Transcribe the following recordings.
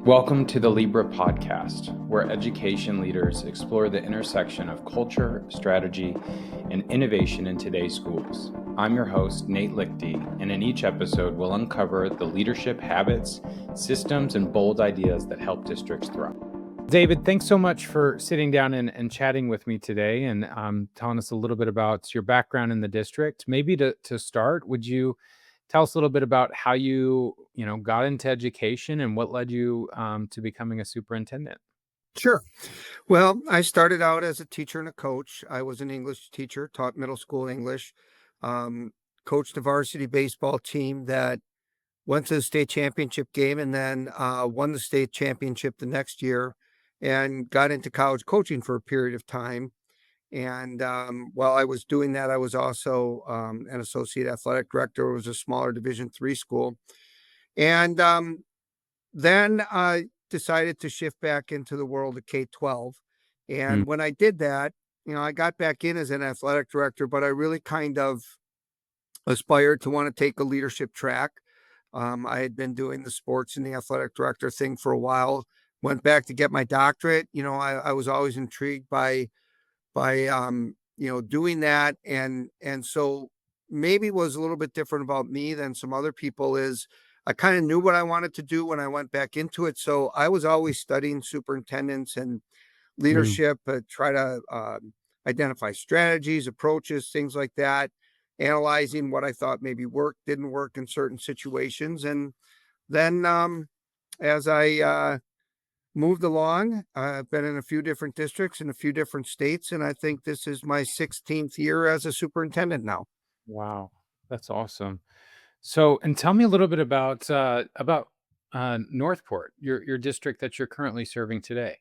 Welcome to the Lebra Podcast, where education leaders explore the intersection of culture, strategy, and innovation in today's schools. I'm your host, Nate Lichte, and in each episode, we'll uncover the leadership habits, systems, and bold ideas that help districts thrive. David, thanks so much for sitting down and chatting with me today and telling us a little bit about your background in the district. Maybe to start, would you tell us a little bit about how you got into education and what led you to becoming a superintendent? Sure. Well, I started out as a teacher and a coach. I was an English teacher, taught middle school English, coached a varsity baseball team that went to the state championship game and then won the state championship the next year and got into college coaching for a period of time. And while I was doing that, I was also an associate athletic director. It was a smaller Division III school. And then I decided to shift back into the world of K-12. And when I did that, I got back in as an athletic director, but I really kind of aspired to want to take a leadership track. I had been doing the sports and the athletic director thing for a while, went back to get my doctorate. I was always intrigued by doing that. And so maybe what was a little bit different about me than some other people is I kind of knew what I wanted to do when I went back into it. So I was always studying superintendents and leadership, try to identify strategies, approaches, things like that, analyzing what I thought maybe worked, didn't work in certain situations. And then as I moved along, I've been in a few different districts in a few different states, and I think this is my 16th year as a superintendent now. Wow, that's awesome. So, and tell me a little bit about Northport, your district that you're currently serving today.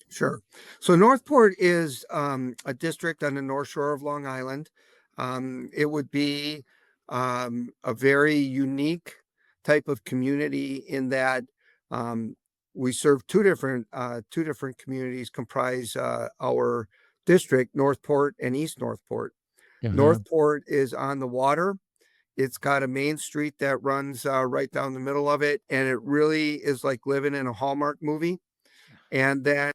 Sure. So Northport is a district on the North Shore of Long Island. It would be a very unique type of community in that we serve two different communities comprise our district, Northport and East Northport. Northport is on the water. It's got a main street that runs right down the middle of it, and it really is like living in a Hallmark movie. And then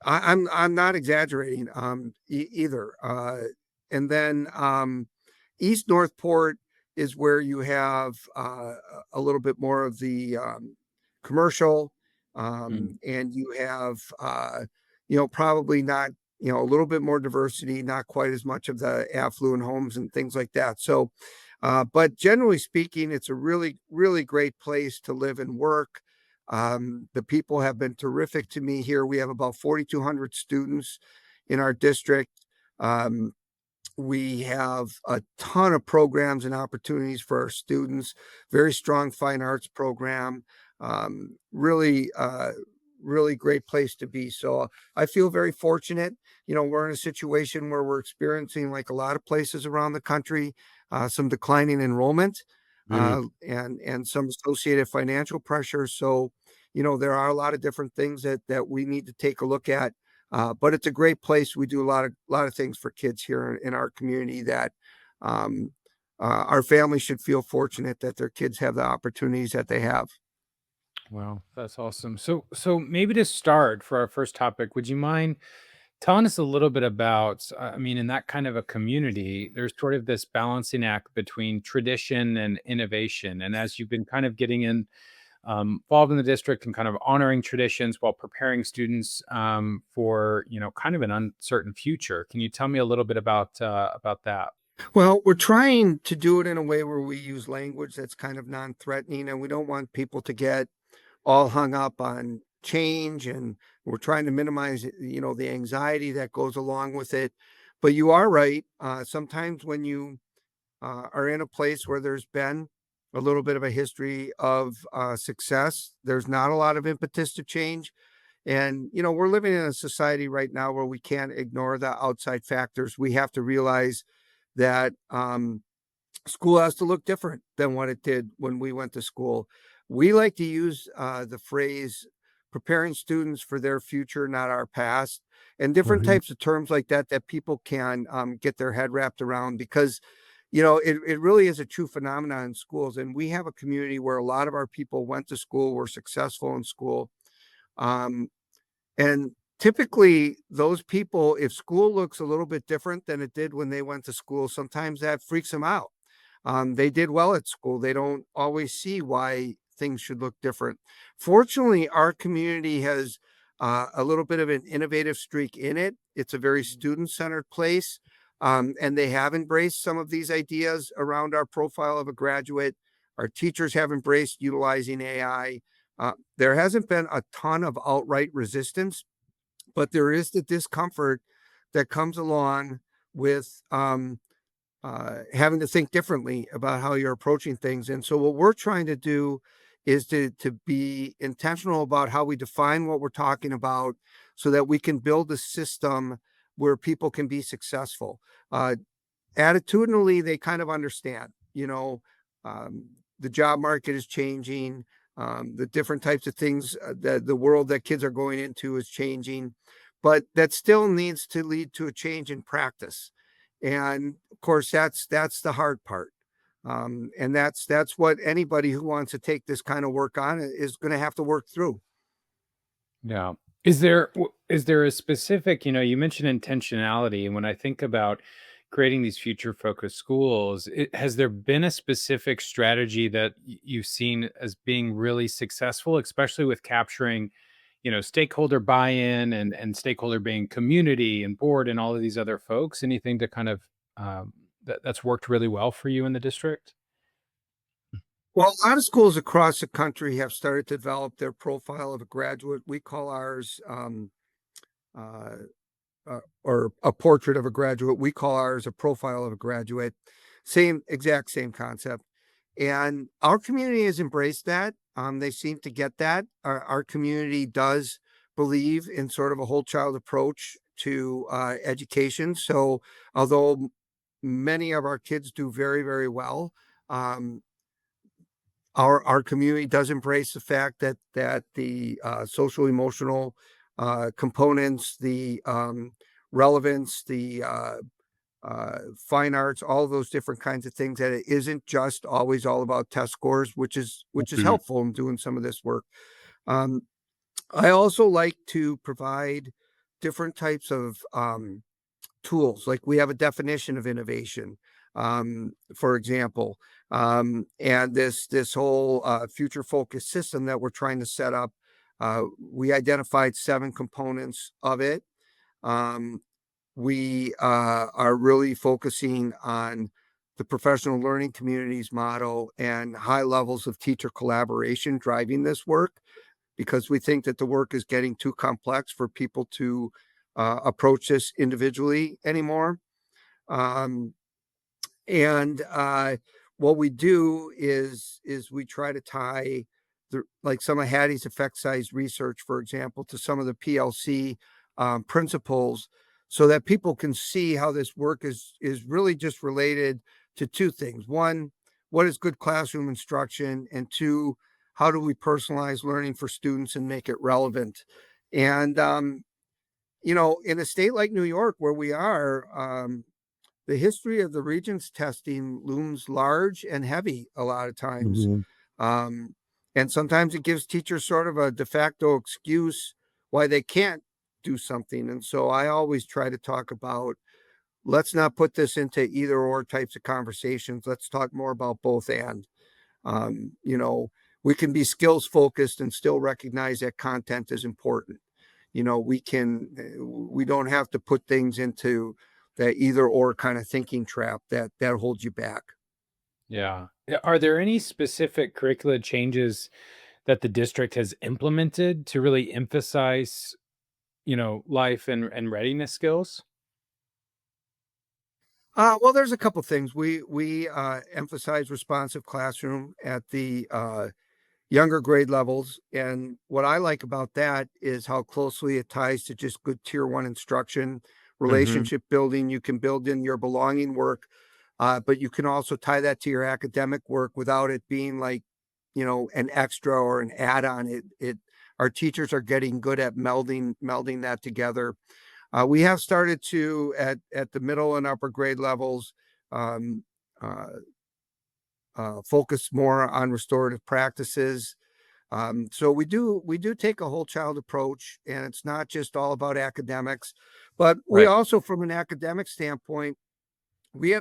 I'm not exaggerating either. And then East Northport is where you have a little bit more of the commercial, and you have probably not a little bit more diversity, not quite as much of the affluent homes and things like that. So, but generally speaking, it's a really, really great place to live and work. The people have been terrific to me here. We have about 4,200 students in our district. We have a ton of programs and opportunities for our students, very strong fine arts program, really great place to be. So I feel very fortunate. We're in a situation where we're experiencing, like a lot of places around the country, some declining enrollment. And some associated financial pressure. So, there are a lot of different things that we need to take a look at. But it's a great place. We do a lot of things for kids here in our community that our families should feel fortunate that their kids have the opportunities that they have. Wow, that's awesome. So maybe to start for our first topic, would you mind telling us a little bit about, in that kind of a community, there's sort of this balancing act between tradition and innovation. And as you've been kind of getting involved in the district and kind of honoring traditions while preparing students for, kind of an uncertain future, can you tell me a little bit about that? Well, we're trying to do it in a way where we use language that's kind of non-threatening, and we don't want people to get all hung up on change, and we're trying to minimize the anxiety that goes along with it. But you are right. Sometimes when you are in a place where there's been a little bit of a history of success, there's not a lot of impetus to change. And we're living in a society right now where we can't ignore the outside factors. We have to realize that school has to look different than what it did when we went to school. We like to use the phrase preparing students for their future, not our past, and different types of terms like that people can get their head wrapped around, because it really is a true phenomenon in schools. And we have a community where a lot of our people went to school, were successful in school. Um, and typically those people, if school looks a little bit different than it did when they went to school, sometimes that freaks them out. They did well at school. They don't always see why things should look different. Fortunately, our community has a little bit of an innovative streak in it. It's a very student-centered place, and they have embraced some of these ideas around our profile of a graduate. Our teachers have embraced utilizing AI. There hasn't been a ton of outright resistance, but there is the discomfort that comes along with having to think differently about how you're approaching things. And so what we're trying to do is to be intentional about how we define what we're talking about so that we can build a system where people can be successful. Attitudinally, they kind of understand, the job market is changing. The different types of things that the world that kids are going into is changing, but that still needs to lead to a change in practice. And of course, that's the hard part. And that's what anybody who wants to take this kind of work on is going to have to work through. Yeah. Is there a specific, you mentioned intentionality, and when I think about creating these future focused schools, has there been a specific strategy that you've seen as being really successful, especially with capturing, stakeholder buy-in and stakeholder being community and board and all of these other folks? Anything to kind of that's worked really well for you in the district? Well, a lot of schools across the country have started to develop their profile of a graduate. We call ours uh, or a portrait of a graduate. We call ours a profile of a graduate. Exact same concept. And our community has embraced that. They seem to get that. Our community does believe in sort of a whole child approach to education. So although many of our kids do very, very well, um, our community does embrace the fact that the social emotional components, the relevance, the fine arts, all of those different kinds of things, that it isn't just always all about test scores, which is Mhm. helpful in doing some of this work. Um, I also like to provide different types of tools. Like we have a definition of innovation, for example, and this whole future focused system that we're trying to set up. We identified 7 components of it. Um, we are really focusing on the professional learning communities model and high levels of teacher collaboration driving this work, because we think that the work is getting too complex for people to approach this individually anymore. Um, and what we do is we try to tie like some of Hattie's effect size research, for example, to some of the PLC principles, so that people can see how this work is really just related to 2 things. One, what is good classroom instruction? And 2, how do we personalize learning for students and make it relevant? And in a state like New York, where we are, the history of the Regents testing looms large and heavy a lot of times. Mhm. Um, and sometimes it gives teachers sort of a de facto excuse why they can't do something. And so I always try to talk about, let's not put this into either or types of conversations. Let's talk more about both and. Um, you know, we can be skills focused and still recognize that content is important. We don't have to put things into that either or kind of thinking trap that holds you back. Yeah. Are there any specific curricula changes that the district has implemented to really emphasize, life and readiness skills? Well, there's a couple things. We emphasize responsive classroom at the younger grade levels, and what I like about that is how closely it ties to just good tier 1 instruction, Mhm. relationship building. You can build in your belonging work, but you can also tie that to your academic work without it being like, an extra or an add-on. It Our teachers are getting good at melding that together. We have started to at the middle and upper grade levels. Um, focus more on restorative practices. So we do take a whole child approach, and it's not just all about academics, but we Right. also, from an academic standpoint, we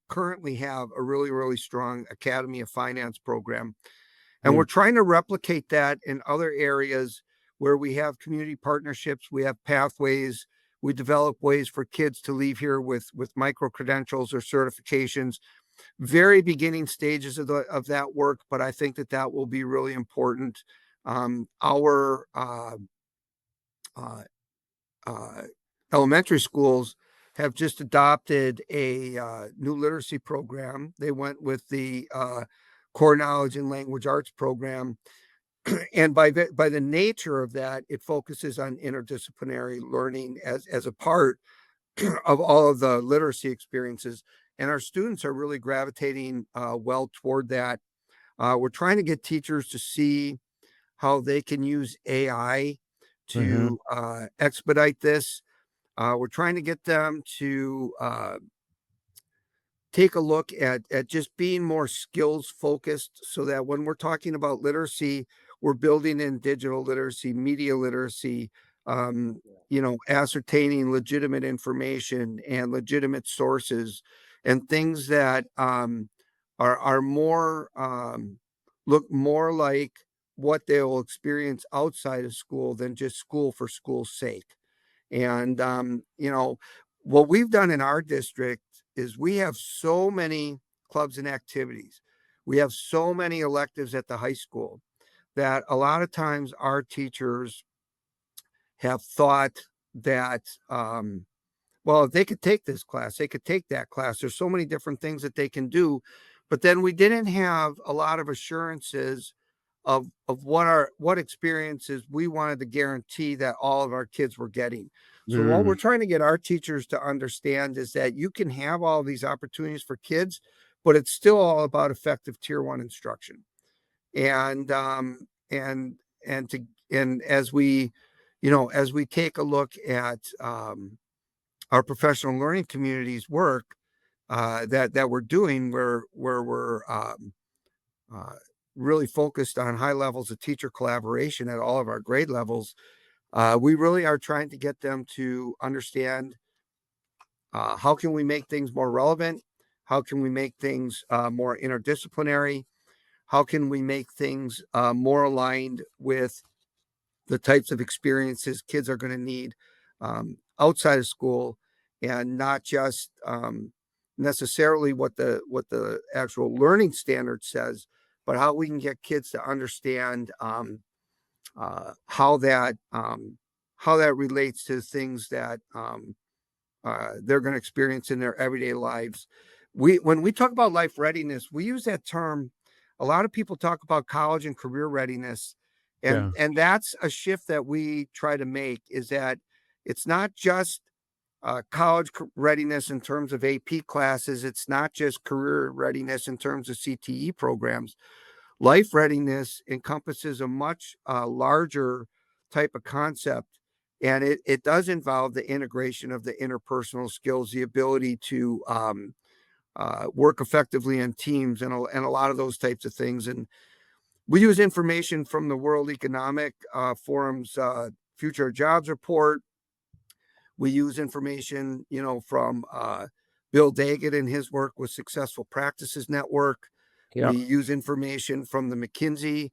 currently have a really strong Academy of Finance program. And we're trying to replicate that in other areas where we have community partnerships, we have pathways, we develop ways for kids to leave here with micro credentials or certifications. Very beginning stages of that work, but I think that will be really important. Our uh, uh, elementary schools have just adopted a new literacy program. They went with the core knowledge and language arts program, and by the nature of that, it focuses on interdisciplinary learning as a part of all of the literacy experiences. And our students are really gravitating well toward that. We're trying to get teachers to see how they can use AI Mm-hmm. to expedite this. We're trying to get them to take a look at just being more skills focused, so that when we're talking about literacy, we're building in digital literacy, media literacy, ascertaining legitimate information and legitimate sources, and things that are more look more like what they will experience outside of school than just school for school's sake. And what we've done in our district is we have so many clubs and activities. We have so many electives at the high school that a lot of times our teachers have thought that, well, if they could take this class, they could take that class. There's so many different things that they can do. But then we didn't have a lot of assurances of what experiences we wanted to guarantee that all of our kids were getting. So what we're trying to get our teachers to understand is that you can have all these opportunities for kids, but it's still all about effective tier one instruction. And and and to and as we as we take a look at our professional learning communities work that we're doing, where we're uh, really focused on high levels of teacher collaboration at all of our grade levels. We really are trying to get them to understand how can we make things more relevant, how can we make things more interdisciplinary, how can we make things more aligned with the types of experiences kids are going to need outside of school, and not just necessarily what the actual learning standard says, but how we can get kids to understand uh, how that um, how that relates to things that they're going to experience in their everyday lives. When we talk about life readiness, we use that term. A lot of people talk about college and career readiness, Yeah. and that's a shift that we try to make. Is that it's not just college readiness in terms of AP classes. It's not just career readiness in terms of CTE programs. Life readiness encompasses a much larger type of concept, and it does involve the integration of the interpersonal skills, the ability to work effectively in teams, and a lot of those types of things. And we use information from the World Economic Forum's Future Jobs Report. We use information, from Bill Daggett and his work with Successful Practices Network. Yeah. We use information from the McKinsey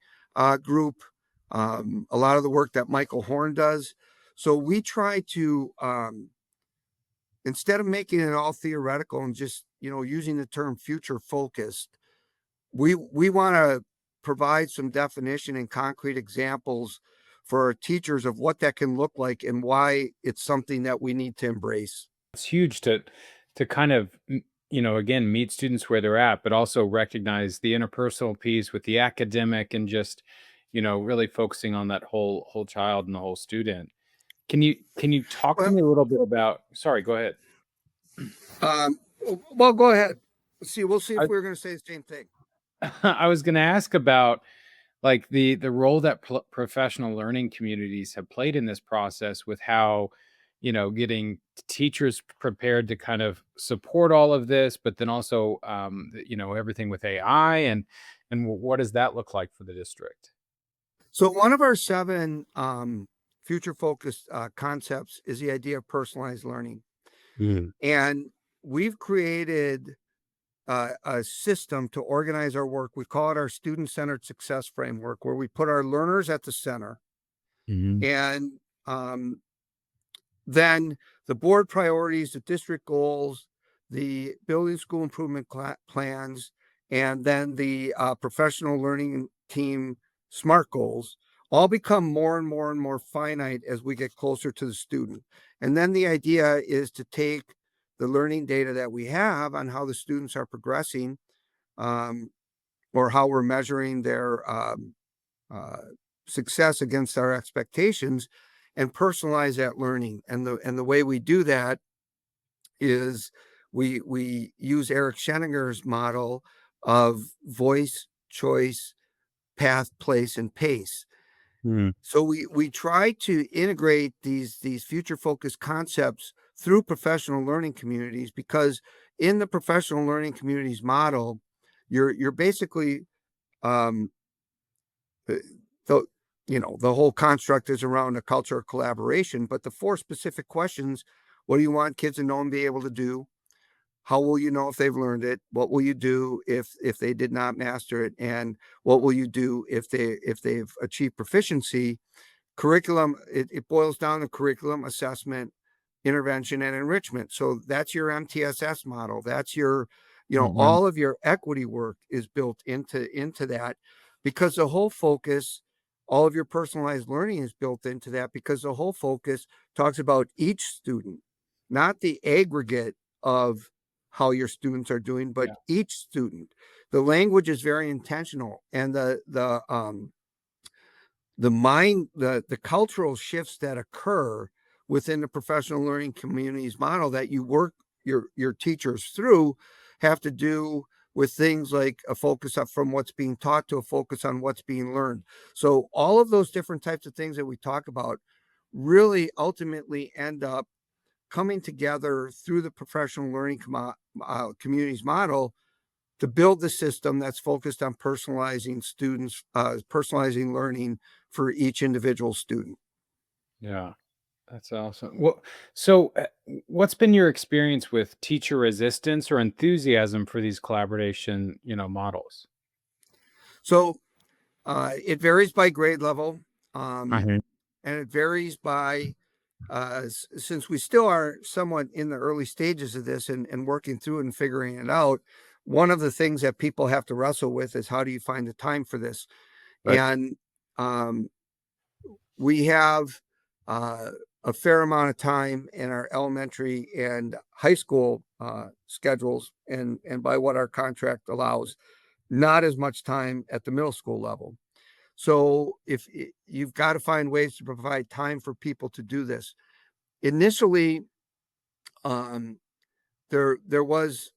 group, a lot of the work that Michael Horn does. So we try to, instead of making it all theoretical and just, using the term future focused, we want to provide some definition and concrete examples for our teachers of what that can look like and why it's something that we need to embrace. It's huge to kind of again meet students where they're at, but also recognize the interpersonal piece with the academic, and just really focusing on that whole child and the whole student. Can you talk to Well, me a little bit about? Sorry, go ahead. um, well, go ahead. We'll see if I, we're going to say the same thing. I was going to ask about like the role that professional learning communities have played in this process, with how getting teachers prepared to kind of support all of this, but then also, everything with AI, and what does that look like for the district? So one of our 7 future focused concepts is the idea of personalized learning. Mm. And we've created a system to organize our work. We call it our student-centered success framework, where we put our learners at the center. Mhm. And then the board priorities, the district goals, the building school improvement plans, and then the professional learning team SMART goals all become more and more and more finite as we get closer to the student. And then the idea is to take the learning data that we have on how the students are progressing, um, or how we're measuring their uh, success against our expectations, and personalize that learning. And the way we do that is we use Eric Scheninger's model of voice, choice, path, place, and pace. Mm. So we try to integrate these future focused concepts through professional learning communities, because in the professional learning communities model, you're basically um, the the whole construct is around a culture of collaboration. But the 4 specific questions: what do you want kids to know and be able to do? How will you know if they've learned it? What will you do if they did not master it? And what will you do if they've achieved proficiency? Curriculum, it boils down to curriculum, assessment, intervention, and enrichment. So that's your MTSS model. That's your, Mhm. all of your equity work is built into that, because the whole focus, all of your personalized learning is built into that, because the whole focus talks about each student, not the aggregate of how your students are doing, but Yeah. each student. The language is very intentional, and the cultural shifts that occur within the professional learning communities model that you work your teachers through have to do with things like a focus up from what's being taught to a focus on what's being learned. So all of those different types of things that we talk about really ultimately end up coming together through the professional learning communities model to build the system that's focused on personalizing students, personalizing learning for each individual student. Yeah. That's awesome. Well, so what's been your experience with teacher resistance or enthusiasm for these collaboration, models? So it varies by grade level, um, Mhm. and it varies by, since we still are somewhat in the early stages of this, and working through it and figuring it out. One of the things that people have to wrestle with is, how do you find the time for this? Right. And um, we have uh, a fair amount of time in our elementary and high school schedules, and by what our contract allows, not as much time at the middle school level. So if you've got to find ways to provide time for people to do this. Initially, um, there was,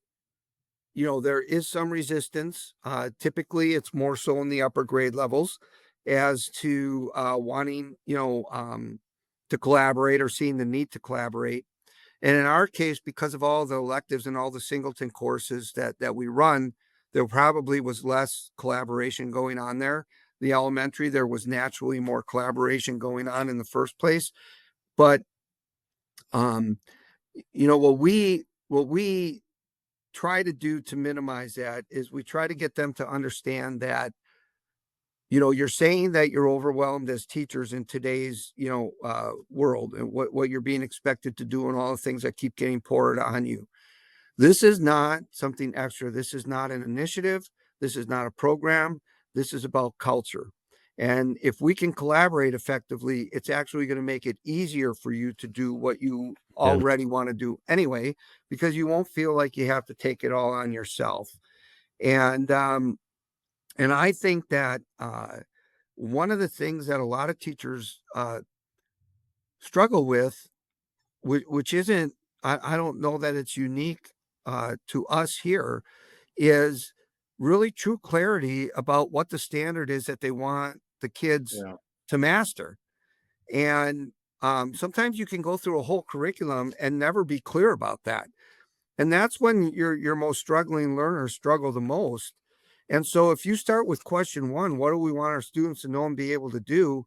there is some resistance. Typically, it's more so in the upper grade levels, as to wanting, to collaborate or seeing the need to collaborate. And in our case, because of all the electives and all the singleton courses that we run, there probably was less collaboration going on there. The elementary, there was naturally more collaboration going on in the first place. But um, what we try to do to minimize that is we try to get them to understand that, you're saying that you're overwhelmed as teachers in today's, world, and what you're being expected to do, and all the things that keep getting poured on you. This is not something extra. This is not an initiative. This is not a program. This is about culture. And if we can collaborate effectively, it's actually going to make it easier for you to do what you Yeah. already want to do anyway, because you won't feel like you have to take it all on yourself. And I think that one of the things that a lot of teachers struggle with, which isn't, I don't know that it's unique to us here, is really true clarity about what the standard is that they want the kids Yeah. to master. And sometimes you can go through a whole curriculum and never be clear about that. And that's when your most struggling learners struggle the most. And so if you start with question one, what do we want our students to know and be able to do?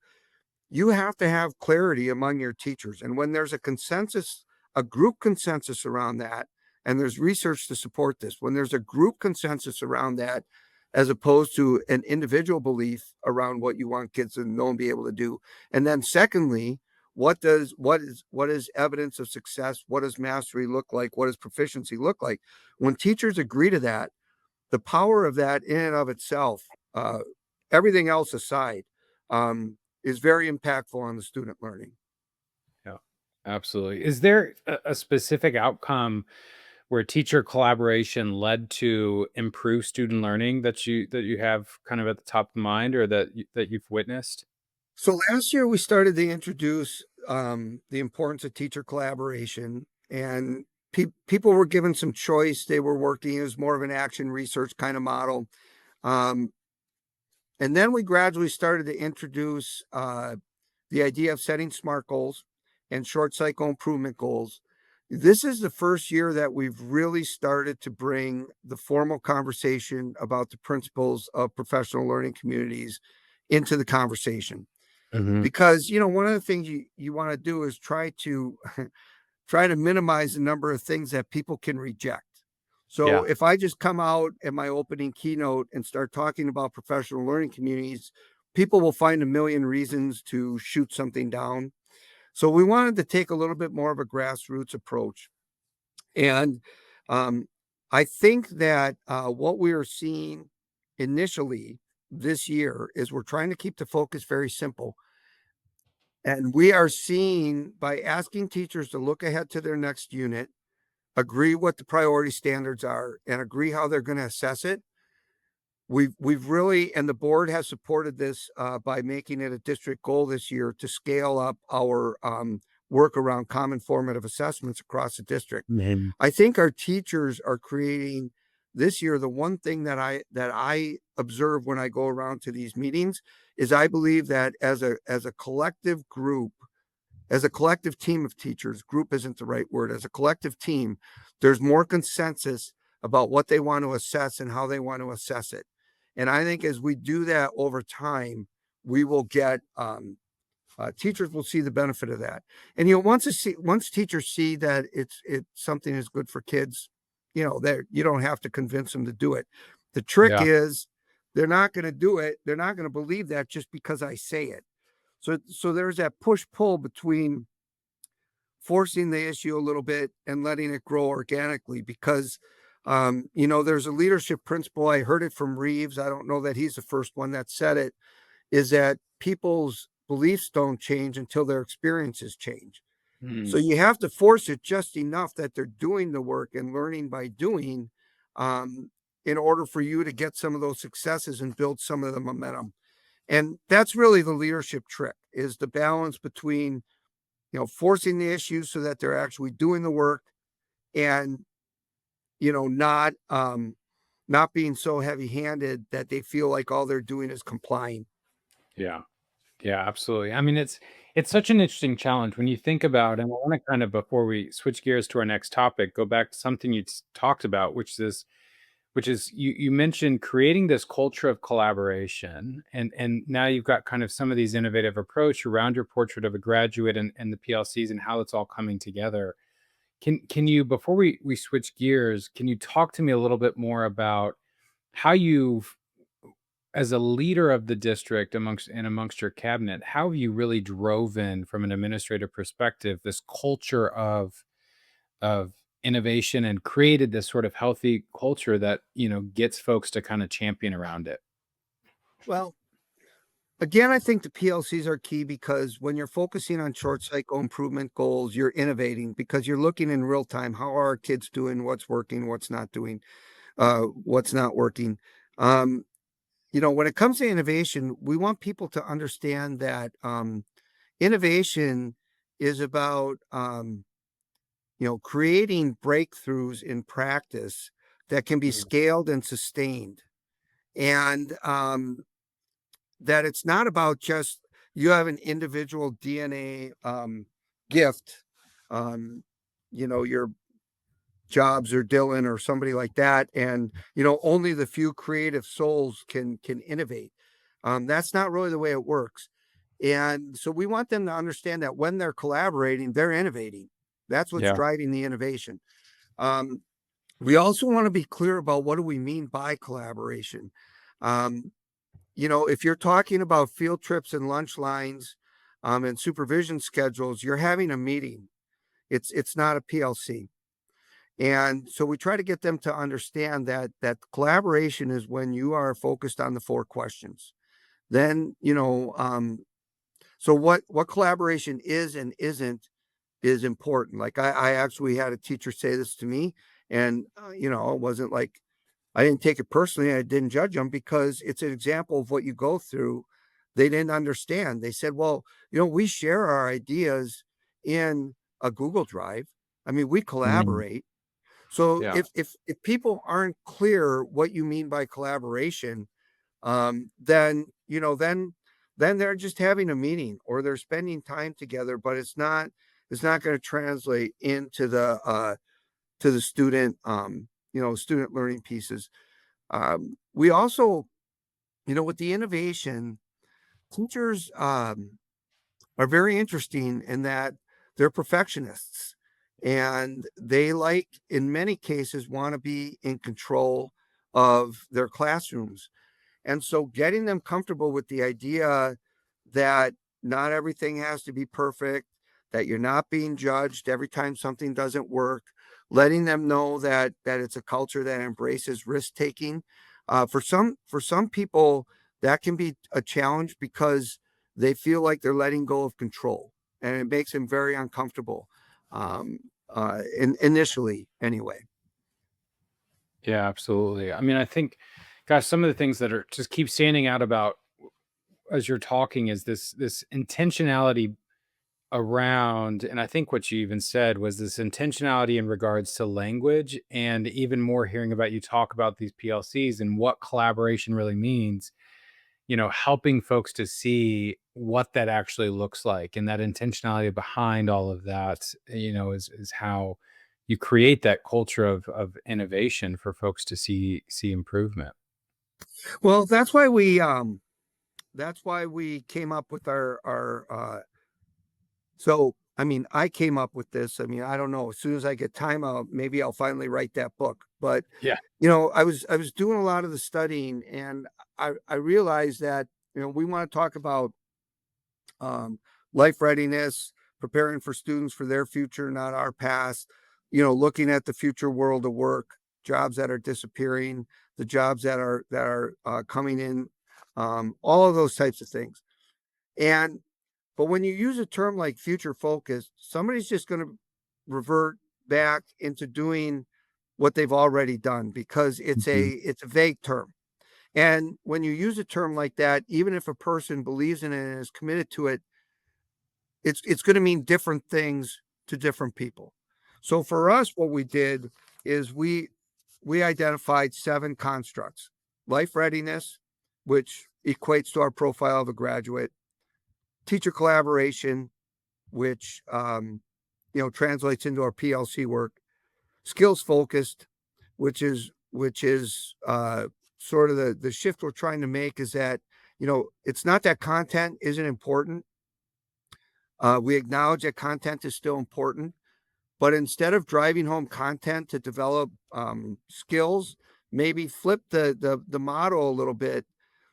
You have to have clarity among your teachers. And when there's a consensus, a group consensus around that, and there's research to support this, when there's a group consensus around that, as opposed to an individual belief around what you want kids to know and be able to do. And then secondly, what is evidence of success? What does mastery look like? What does proficiency look like? When teachers agree to that, the power of that in and of itself, everything else aside, is very impactful on the student learning. Yeah, absolutely. Is there a specific outcome where teacher collaboration led to improved student learning that you have kind of at the top of mind, or that you've witnessed? So last year we started to introduce the importance of teacher collaboration, and people were given some choice. They were working as more of an action research kind of model. Um, and then we gradually started to introduce the idea of setting SMART goals and short cycle improvement goals. This is the first year that we've really started to bring the formal conversation about the principles of professional learning communities into the conversation. Mhm. Because, one of the things you want to do is try to try to minimize the number of things that people can reject. So Yeah. if I just come out at my opening keynote and start talking about professional learning communities, people will find a million reasons to shoot something down. So we wanted to take a little bit more of a grassroots approach. And um, I think that what we are seeing initially this year is we're trying to keep the focus very simple. And we are seeing, by asking teachers to look ahead to their next unit, agree what the priority standards are, and agree how they're going to assess it. We've really, and the board has supported this by making it a district goal this year to scale up our work around common formative assessments across the district. Mhm. I think our teachers are creating this year. The one thing that I observe when I go around to these meetings is I believe that as a collective group, as a collective team of teachers, group isn't the right word, as a collective team, there's more consensus about what they want to assess and how they want to assess it. And I think as we do that over time, we will get teachers will see the benefit of that. And once teachers see that it's something that's good for kids, that you don't have to convince them to do it. The trick Yeah. is they're not going to do it. They're not going to believe that just because I say it. So there's that push pull between forcing the issue a little bit and letting it grow organically, because there's a leadership principle. I heard it from Reeves. I don't know that he's the first one that said it, is that people's beliefs don't change until their experiences change. So Mm. you have to force it just enough that they're doing the work and learning by doing, um, in order for you to get some of those successes and build some of the momentum. And that's really the leadership trick, is the balance between, forcing the issues so that they're actually doing the work, and, not being so heavy handed that they feel like all they're doing is complying. Yeah. Yeah, absolutely. I mean, it's such an interesting challenge when you think about, and I want to kind of, before we switch gears to our next topic, go back to something you talked about, which is you mentioned creating this culture of collaboration, and now you've got kind of some of these innovative approach around your portrait of a graduate, and the PLCs and how it's all coming together. Can you, before we switch gears, can you talk to me a little bit more about how you've, as a leader of the district amongst your cabinet, how have you really drove in, from an administrative perspective, this culture of innovation, and created this sort of healthy culture that, gets folks to kind of champion around it? Well, again, I think the PLCs are key, because when you're focusing on short cycle improvement goals, you're innovating because you're looking in real time. How are our kids doing? What's working? What's not doing? What's not working? Um, when it comes to innovation, we want people to understand that innovation is about creating breakthroughs in practice that can be Mm. scaled and sustained, and that it's not about just you have an individual DNA gift. Your Jobs or Dylan or somebody like that, and only the few creative souls can innovate. That's not really the way it works. And so we want them to understand that when they're collaborating, they're innovating. That's what's Yeah. driving the innovation. Um, we also want to be clear about what do we mean by collaboration. Um, if you're talking about field trips and lunch lines and supervision schedules, you're having a meeting. It's not a PLC. And so we try to get them to understand that collaboration is when you are focused on the four questions. Then, so what collaboration is and isn't is important. Like I actually had a teacher say this to me, and it wasn't like I didn't take it personally. I didn't judge them because it's an example of what you go through. They didn't understand. They said, well, we share our ideas in a Google Drive. I mean, we Mm, collaborate. So yeah. if people aren't clear what you mean by collaboration, then they're just having a meeting or they're spending time together, but it's not going to translate into the student student learning pieces. We also, with the innovation, teachers are very interesting in that they're perfectionists and they in many cases want to be in control of their classrooms. And so getting them comfortable with the idea that not everything has to be perfect, that you're not being judged every time something doesn't work, letting them know that it's a culture that embraces risk taking. For some people, that can be a challenge because they feel like they're letting go of control, and it makes them very uncomfortable. Initially, anyway. Yeah, absolutely. I mean, I think, gosh, some of the things that are just keep standing out about as you're talking is this intentionality around, and I think what you even said was this intentionality in regards to language, and even more hearing about you talk about these PLCs and what collaboration really means, helping folks to see what that actually looks like, and that intentionality behind all of that, is how you create that culture of innovation for folks to see improvement. Well, that's why we came up with our so I mean, I came up with this. I mean, I don't know. As soon as I get time, maybe I'll finally write that book. But Yeah. I was doing a lot of the studying, and I realized that we want to talk about um, life readiness, preparing for students for their future, not our past. Looking at the future world of work, jobs that are disappearing, the jobs that are coming in, all of those types of things. And but when you use a term like future focused, somebody's just going to revert back into doing what they've already done because it's a Mhm. it's a vague term. And when you use a term like that, even if a person believes in it and is committed to it, it's going to mean different things to different people. So for us, what we did is we identified 7 constructs: life readiness, which equates to our profile of a graduate; teacher collaboration, which translates into our PLC work; skills focused, which is sort of the shift we're trying to make, is that it's not that content isn't important. We acknowledge that content is still important, but instead of driving home content to develop skills, maybe flip the model a little bit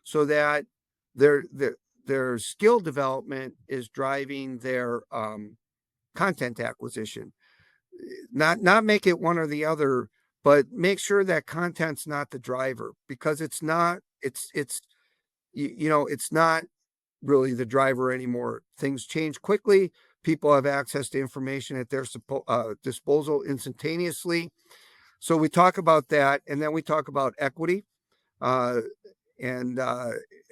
so that their their their skill development is driving their content acquisition. Not make it one or the other, but make sure that content's not the driver, because it's not. It's not really the driver anymore. Things change quickly. People have access to information at their disposal instantaneously. So we talk about that, and then we talk about equity. Uh, and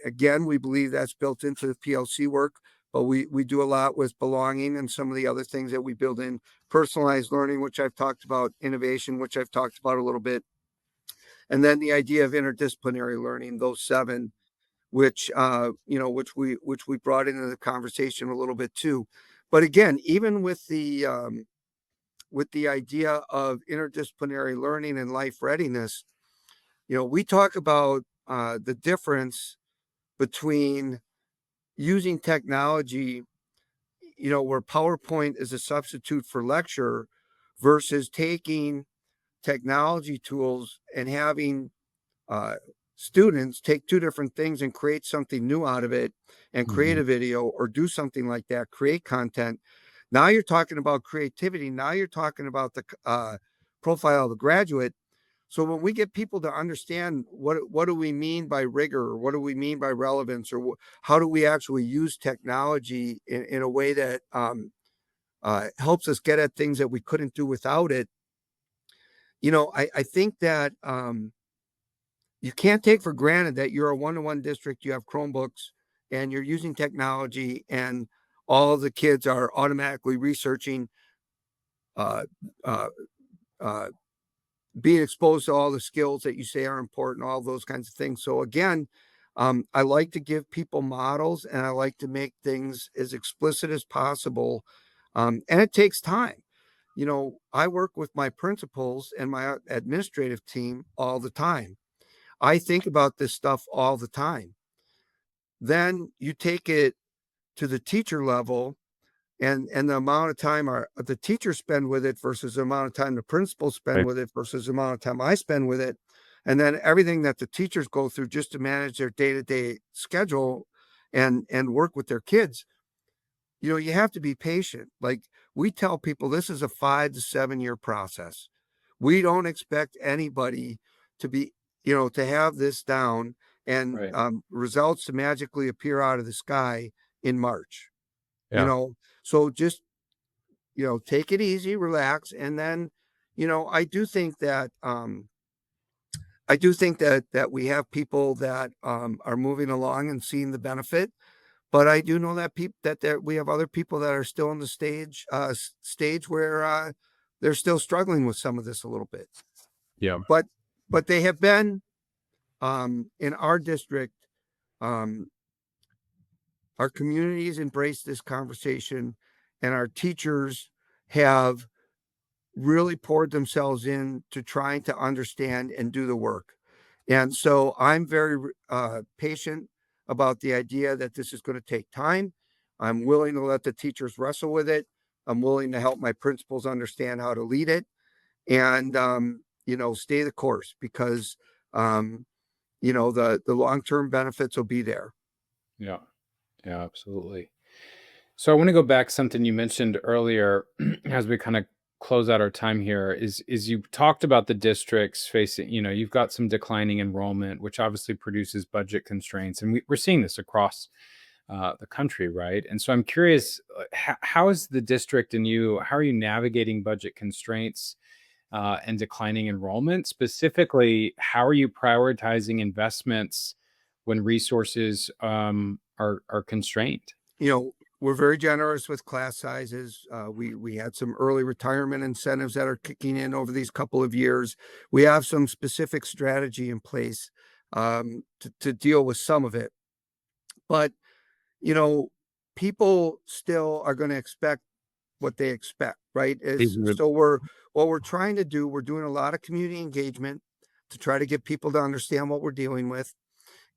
again, we believe that's built into the PLC work, but we do a lot with belonging and some of the other things that we build in: personalized learning, which I've talked about; innovation, which I've talked about a little bit; and then the idea of interdisciplinary learning. Those 7. which which we brought into the conversation a little bit too. But again, even with the idea of interdisciplinary learning and life readiness, we talk about the difference between using technology, where PowerPoint is a substitute for lecture, versus taking technology tools and having uh, students take two different things and create something new out of it and create Mhm. a video or do something like that, create content. Now you're talking about creativity. Now you're talking about the profile of the graduate. So when we get people to understand what do we mean by rigor, or what do we mean by relevance, or how do we actually use technology in a way that helps us get at things that we couldn't do without it, I think that you can't take for granted that you're a one-to-one district, you have Chromebooks, and you're using technology, and all of the kids are automatically researching, uh, uh, uh, being exposed to all the skills that you say are important, all those kinds of things. So again, I like to give people models, and I like to make things as explicit as possible. And it takes time. I work with my principals and my administrative team all the time. I think about this stuff all the time. Then you take it to the teacher level, and the amount of time the teachers spend with it versus the amount of time the principals spend Right. with it versus the amount of time I spend with it. And then everything that the teachers go through just to manage their day-to-day schedule and work with their kids. You have to be patient. Like, we tell people, this is a 5 to 7 year process. We don't expect anybody to be, to have this down and Right. results to magically appear out of the sky in March. you Yeah. know so just, take it easy, relax. And then, I do think that we have people that are moving along and seeing the benefit. But I do know that we have other people that are still in the stage where they're still struggling with some of this a little bit. Yeah. But they have been, in our district, um, our communities embrace this conversation, and our teachers have really poured themselves in to trying to understand and do the work. And so I'm very patient about the idea that this is going to take time. I'm willing to let the teachers wrestle with it. I'm willing to help my principals understand how to lead it, and stay the course, because the long-term benefits will be there. Yeah. Yeah, absolutely. So I want to go back something you mentioned earlier as we kind of close out our time here is you talked about the districts facing, you've got some declining enrollment, which obviously produces budget constraints. And we're seeing this across the country, right? And so I'm curious, how is the district and how are you navigating budget constraints and declining enrollment? Specifically, how are you prioritizing investments when resources are constrained? We're very generous with class sizes. We had some early retirement incentives that are kicking in over these couple of years. We have some specific strategy in place to deal with some of it. But, you know, people still are going to expect what they expect, right? Mhm. So what we're trying to do, we're doing a lot of community engagement to try to get people to understand what we're dealing with.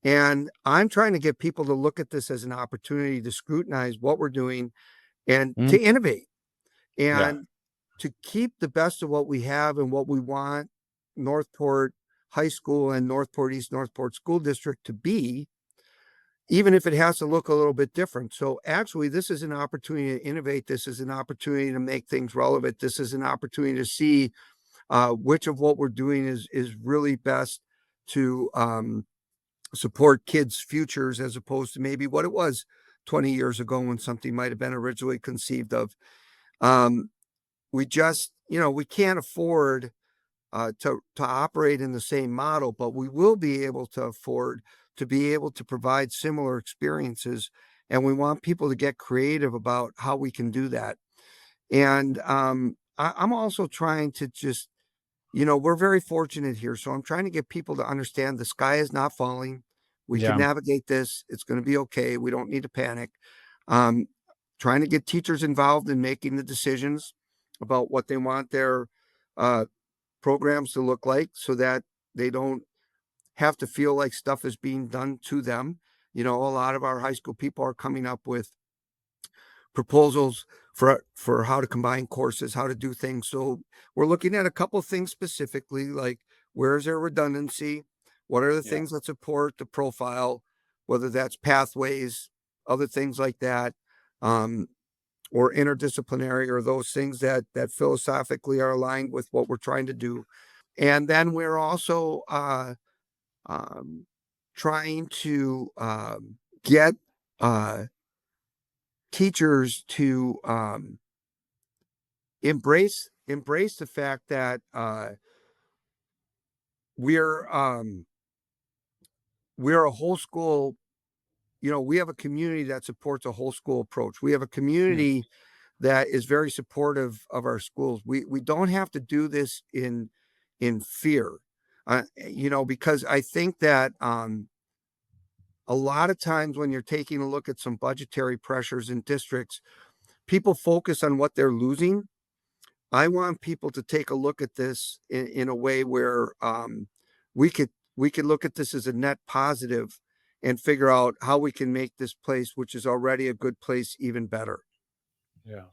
And I'm trying to get people to look at this as an opportunity to scrutinize what we're doing and Mm. to innovate Yeah. and to keep the best of what we have and what we want Northport High School and Northport East Northport School District to be, even if it has to look a little bit different. So actually, this is an opportunity to innovate. This is an opportunity to make things relevant. This is an opportunity to see which of what we're doing is really best to support kids' futures, as opposed to maybe what it was 20 years ago when something might have been originally conceived of. Um, we just, we can't afford to operate in the same model, but we will be able to afford to be able to provide similar experiences. And we want people to get creative about how we can do that. And I'm also trying to just, we're very fortunate here. So I'm trying to get people to understand the sky is not falling. We can Yeah. navigate this. It's going to be okay. We don't need to panic. Trying to get teachers involved in making the decisions about what they want their programs to look like, so that they don't have to feel like stuff is being done to them. A lot of our high school people are coming up with proposals for how to combine courses, how to do things. So we're looking at a couple of things specifically, like where is there redundancy? What are the Yeah. things that support the profile, whether that's pathways, other things like that, or interdisciplinary, or those things that philosophically are aligned with what we're trying to do. And then we're also trying to get teachers to embrace the fact that we're a whole school. We have a community that supports a whole school approach. We have a community that is very supportive of our schools. We don't have to do this in fear, because I think that a lot of times when you're taking a look at some budgetary pressures in districts, people focus on what they're losing. I want people to take a look at this in a way where we could look at this as a net positive and figure out how we can make this place, which is already a good place, even better. Yeah.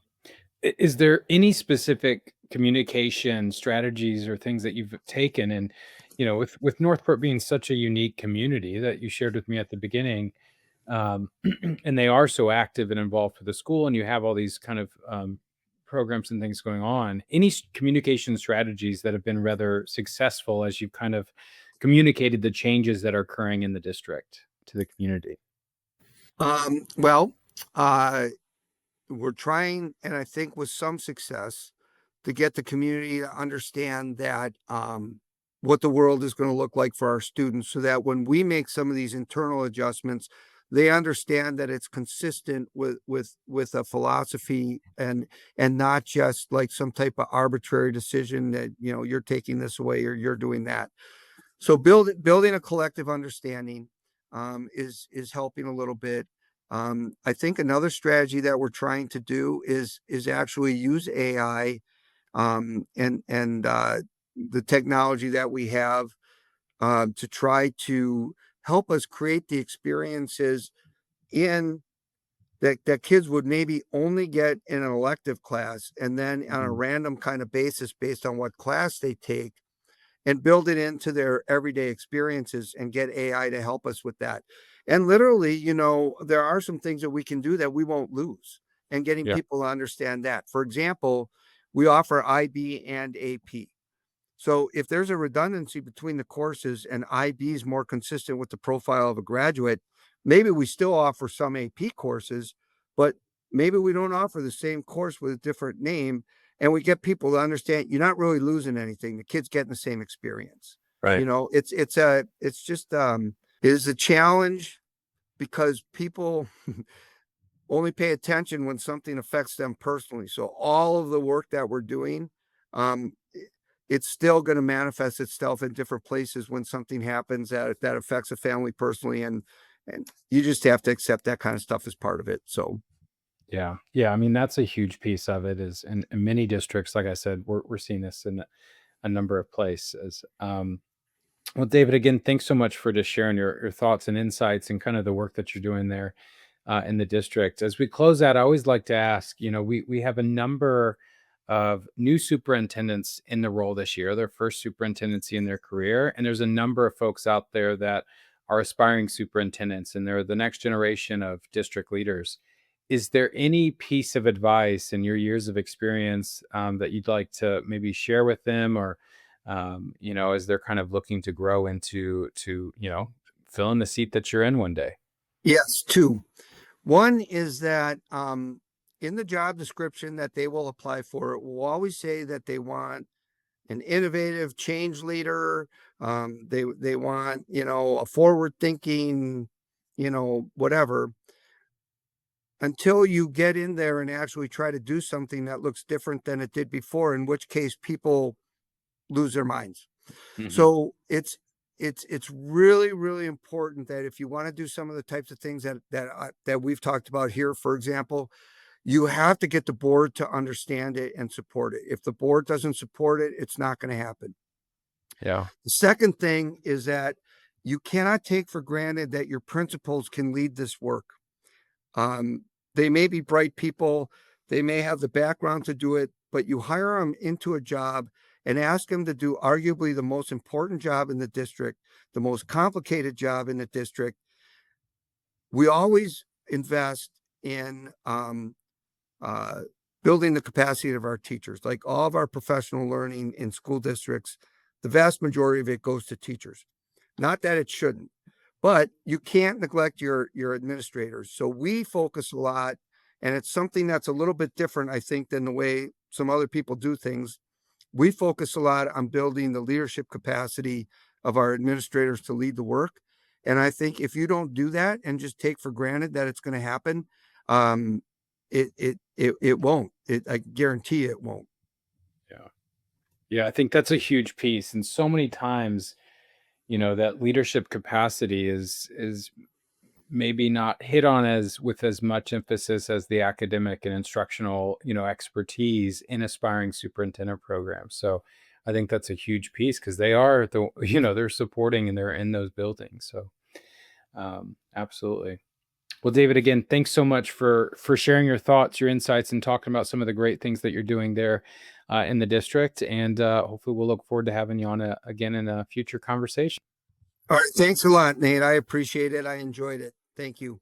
Is there any specific communication strategies or things that you've taken? And, with Northport being such a unique community that you shared with me at the beginning, um, and they are so active and involved with the school, and you have all these kind of programs and things going on, any communication strategies that have been rather successful as you've kind of communicated the changes that are occurring in the district to the community? Well, we're trying, and I think with some success, to get the community to understand that what the world is going to look like for our students, so that when we make some of these internal adjustments, they understand that it's consistent with a philosophy, and not just like some type of arbitrary decision that you're taking this away or you're doing that. So building a collective understanding is helping a little bit. I think another strategy that we're trying to do is actually use AI and the technology that we have to try to help us create the experiences in that kids would maybe only get in an elective class, and then on a random kind of basis based on what class they take, and build it into their everyday experiences and get AI to help us with that. And literally, there are some things that we can do that we won't lose, and getting Yeah. people to understand that. For example, we offer IB and AP. So if there's a redundancy between the courses and IB is more consistent with the profile of a graduate, maybe we still offer some AP courses, but maybe we don't offer the same course with a different name. And we get people to understand you're not really losing anything. The kid's getting the same experience. Right. It's just it is a challenge, because people only pay attention when something affects them personally. So all of the work that we're doing, it's still going to manifest itself in different places when something happens that affects a family personally, and you just have to accept that kind of stuff as part of it. So Yeah. Yeah. I mean, that's a huge piece of it, is in many districts, like I said, we're seeing this in a number of places. Well, David, again, thanks so much for just sharing your thoughts and insights and kind of the work that you're doing there in the district. As we close out, I always like to ask, we have a number of new superintendents in the role this year, their first superintendency in their career. And there's a number of folks out there that are aspiring superintendents, and they're the next generation of district leaders. Is there any piece of advice in your years of experience that you'd like to maybe share with them, or as they're kind of looking to grow into fill in the seat that you're in one day? yes, two. One is that in the job description that they will apply for, it will always say that they want an innovative change leader. They want, a forward thinking, whatever, until you get in there and actually try to do something that looks different than it did before, in which case people lose their minds. Mhm. So it's really, really important that if you want to do some of the types of things that we've talked about here, for example, you have to get the board to understand it and support it. If the board doesn't support it, it's not going to happen. Yeah. The second thing is that you cannot take for granted that your principals can lead this work. They may be bright people, they may have the background to do it, but you hire them into a job and ask them to do arguably the most important job in the district, the most complicated job in the district. We always invest in building the capacity of our teachers. Like all of our professional learning in school districts, the vast majority of it goes to teachers. Not that it shouldn't, but you can't neglect your administrators. So we focus a lot, and it's something that's a little bit different, I think, than the way some other people do things. We focus a lot on building the leadership capacity of our administrators to lead the work. And I think if you don't do that and just take for granted that it's going to happen, it won't. I guarantee it won't. Yeah, I think that's a huge piece. And so many times, that leadership capacity is maybe not hit on with as much emphasis as the academic and instructional, expertise in aspiring superintendent programs. So I think that's a huge piece because they are they're supporting and they're in those buildings. So absolutely. Well, David, again, thanks so much for sharing your thoughts, your insights, and talking about some of the great things that you're doing there in the district. And hopefully we'll look forward to having you on again in a future conversation. All right. Thanks a lot, Nate. I appreciate it. I enjoyed it. Thank you.